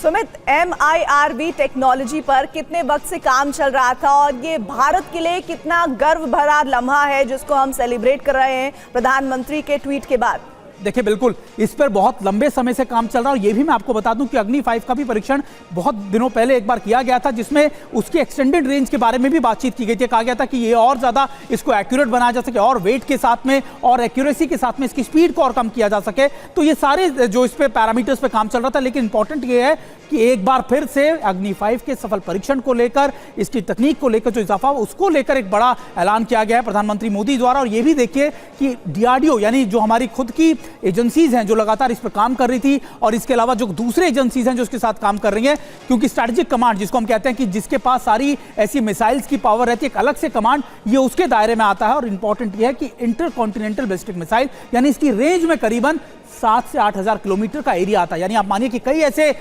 Sumit, MIRV technology पर कितने वक्त से काम चल रहा था और ये भारत के लिए कितना गर्व भरा लम्हा है जिसको हम सेलिब्रेट कर रहे हैं प्रधानमंत्री के ट्वीट के बाद? देखिए, बिल्कुल इस पर बहुत लंबे समय से काम चल रहा है और ये भी मैं आपको बता दूं कि अग्नि 5 का भी परीक्षण बहुत दिनों पहले एक बार किया गया था, जिसमें उसकी एक्सटेंडेड रेंज के बारे में भी बातचीत की गई थी। कहा गया था कि ये और ज़्यादा इसको एक्यूरेट बनाया जा सके और वेट के साथ में और एक्यूरेसी के साथ में इसकी स्पीड को और कम किया जा सके। तो ये सारे जो इस पे पैरामीटर्स पे काम चल रहा था, लेकिन इंपॉर्टेंट ये है कि एक बार फिर से अग्नि 5 के सफल परीक्षण को लेकर, इसकी तकनीक को लेकर जो इजाफा उसको लेकर एक बड़ा ऐलान किया गया है प्रधानमंत्री मोदी द्वारा। और ये भी देखिए कि DRDO यानी जो हमारी खुद की एजेंसीज हैं जो लगातार इस पर काम कर रही थी, और इसके अलावा जो दूसरे एजेंसीज हैं जो इसके साथ काम कर रही हैं, क्योंकि स्ट्रैटेजिक कमांड जिसको हम कहते हैं कि जिसके पास सारी ऐसी मिसाइल्स की पावर रहती है, एक अलग से कमांड, ये उसके दायरे में आता है। और इंपॉर्टेंट ये है कि इंटर कॉन्टिनेंटल बैलिस्टिक मिसाइल यानी इसकी रेंज में करीबन 7 से 8,000 किलोमीटर का एरिया आता है। यानी आप मानिए कि कई ऐसे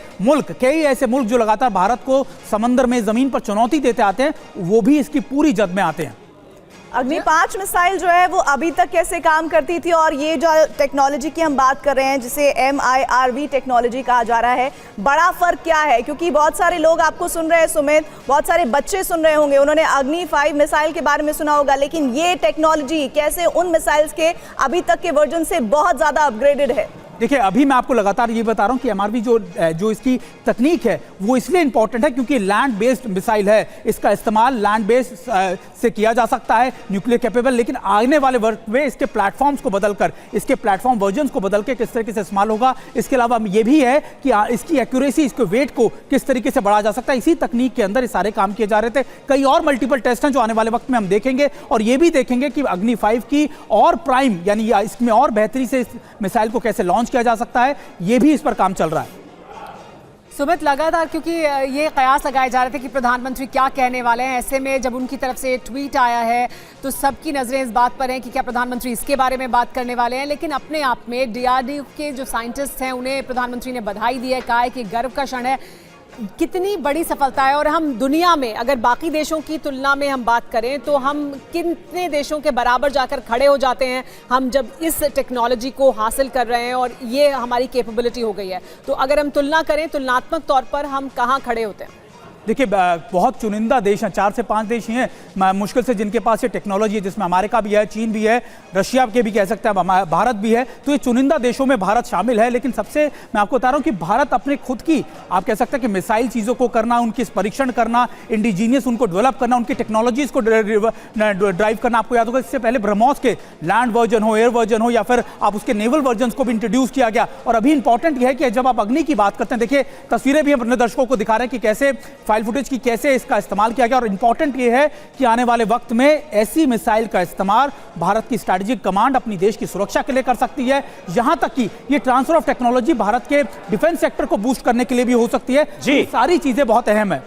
मुल्क जो लगातार भारत को समंदर में, जमीन पर चुनौती देते आते हैं, वो भी इसकी पूरी जद में आते हैं। अग्नि 5 मिसाइल जो है वो अभी तक कैसे काम करती थी, और ये जो टेक्नोलॉजी की हम बात कर रहे हैं जिसे MIRV टेक्नोलॉजी कहा जा रहा है, बड़ा फर्क क्या है? क्योंकि बहुत सारे लोग आपको सुन रहे हैं सुमित, बहुत सारे बच्चे सुन रहे होंगे, उन्होंने अग्नि 5 मिसाइल के बारे में सुना होगा, लेकिन ये टेक्नोलॉजी कैसे उन मिसाइल्स के अभी तक के वर्जन से बहुत ज्यादा अपग्रेडेड है? देखिए, अभी मैं आपको लगातार ये बता रहा हूं कि MRV जो इसकी तकनीक है वो इसलिए इंपॉर्टेंट है क्योंकि लैंड बेस्ड मिसाइल है। इसका इस्तेमाल लैंड बेस्ड से किया जा सकता है, न्यूक्लियर कैपेबल, लेकिन आने वाले वर्ष में इसके प्लेटफॉर्म्स को बदलकर, इसके प्लेटफॉर्म वर्जन्स को बदल के किस तरीके से इस्तेमाल होगा। इसके अलावा ये भी है कि इसकी एक्यूरेसी, इसके वेट को किस तरीके से बढ़ाया जा सकता है। इसी तकनीक के अंदर ये सारे काम किए जा रहे थे। कई और मल्टीपल टेस्ट हैं जो आने वाले वक्त में हम देखेंगे, और ये भी देखेंगे कि अग्नि 5 की और प्राइम यानी इसमें और बेहतरी से इस मिसाइल को कैसे लॉन्च किया जा सकता है, ये भी इस पर काम चल रहा है। सुमित, लगातार क्योंकि ये कयास लगाए जा रहे थे कि प्रधानमंत्री क्या कहने वाले हैं, ऐसे में जब उनकी तरफ से ट्वीट आया है तो सबकी नजरें इस बात पर हैं कि क्या प्रधानमंत्री इसके बारे में बात करने वाले हैं। लेकिन अपने आप में DRDO के जो साइंटिस्ट हैं उन्हें प्रधानमंत्री ने बधाई दी है, कहा है कि गर्व का क्षण है, कितनी बड़ी सफलता है। और हम दुनिया में अगर बाकी देशों की तुलना में हम बात करें तो हम कितने देशों के बराबर जाकर खड़े हो जाते हैं हम जब इस टेक्नोलॉजी को हासिल कर रहे हैं और ये हमारी कैपेबिलिटी हो गई है। तो अगर हम तुलना करें, तुलनात्मक तौर पर हम कहाँ खड़े होते हैं? देखिए, बहुत चुनिंदा देश हैं, 4 से 5 देश ही हैं मुश्किल से जिनके पास ये टेक्नोलॉजी है, जिसमें अमेरिका भी है, चीन भी है, रशिया के भी कह सकते हैं, भारत भी है। तो ये चुनिंदा देशों में भारत शामिल है। लेकिन सबसे मैं आपको बता रहा हूँ कि भारत अपने खुद की, आप कह सकते हैं कि मिसाइल चीज़ों को करना, उनकी परीक्षण करना, इंडिजीनियस उनको डेवलप करना, उनकी टेक्नोलॉजीज को ड्राइव करना। आपको याद होगा इससे पहले ब्रह्मोस के लैंड वर्जन हो, एयर वर्जन हो, या फिर आप उसके नेवल वर्जन को भी इंट्रोड्यूस किया गया। और अभी इंपॉर्टेंट यह है कि जब आप अग्नि की बात करते हैं, देखिए तस्वीरें भी हम अपने दर्शकों को दिखा रहे हैं कि कैसे फाइल फुटेज की कैसे इसका इस्तेमाल किया गया। और इंपॉर्टेंट ये है कि आने वाले वक्त में ऐसी मिसाइल का इस्तेमाल भारत की स्ट्रैटेजिक कमांड अपनी देश की सुरक्षा के लिए कर सकती है। यहां तक कि ये ट्रांसफर ऑफ टेक्नोलॉजी भारत के डिफेंस सेक्टर को बूस्ट करने के लिए भी हो सकती है। जी, सारी चीजें बहुत अहम है।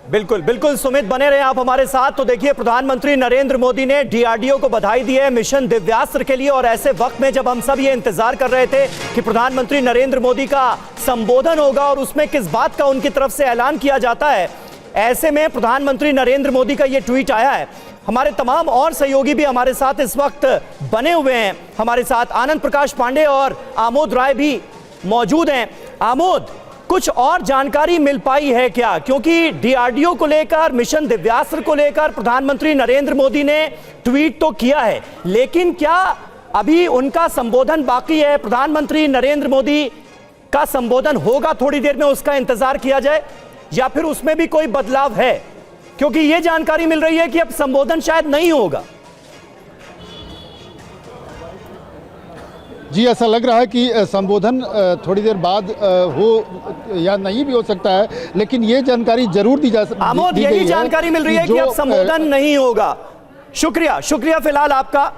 बिल्कुल बिल्कुल सुमित, बने रहे आप हमारे साथ। तो देखिए, प्रधानमंत्री नरेंद्र मोदी ने DRDO को बधाई दी है मिशन दिव्यास्त्र के लिए, और ऐसे वक्त में जब हम सब ये इंतजार कर रहे थे कि प्रधानमंत्री नरेंद्र मोदी का संबोधन होगा और उसमें किस बात का उनकी तरफ से ऐलान किया जाता है, ऐसे में प्रधानमंत्री नरेंद्र मोदी का ये ट्वीट आया है। हमारे तमाम और सहयोगी भी हमारे साथ इस वक्त बने हुए हैं। हमारे साथ आनंद प्रकाश पांडे और आमोद राय भी मौजूद हैं। आमोद, कुछ और जानकारी मिल पाई है क्या? क्योंकि DRDO को लेकर, मिशन दिव्यास्त्र को लेकर प्रधानमंत्री नरेंद्र मोदी ने ट्वीट तो किया है, लेकिन क्या अभी उनका संबोधन बाकी है? प्रधानमंत्री नरेंद्र मोदी का संबोधन होगा थोड़ी देर में, उसका इंतजार किया जाए, या फिर उसमें भी कोई बदलाव है? क्योंकि यह जानकारी मिल रही है कि अब संबोधन शायद नहीं होगा। जी, ऐसा लग रहा है कि संबोधन थोड़ी देर बाद हो या नहीं भी हो सकता है, लेकिन ये जानकारी जरूर दी जा सकती है। आमोद, यही जानकारी मिल रही है कि अब संबोधन नहीं होगा। शुक्रिया फिलहाल आपका।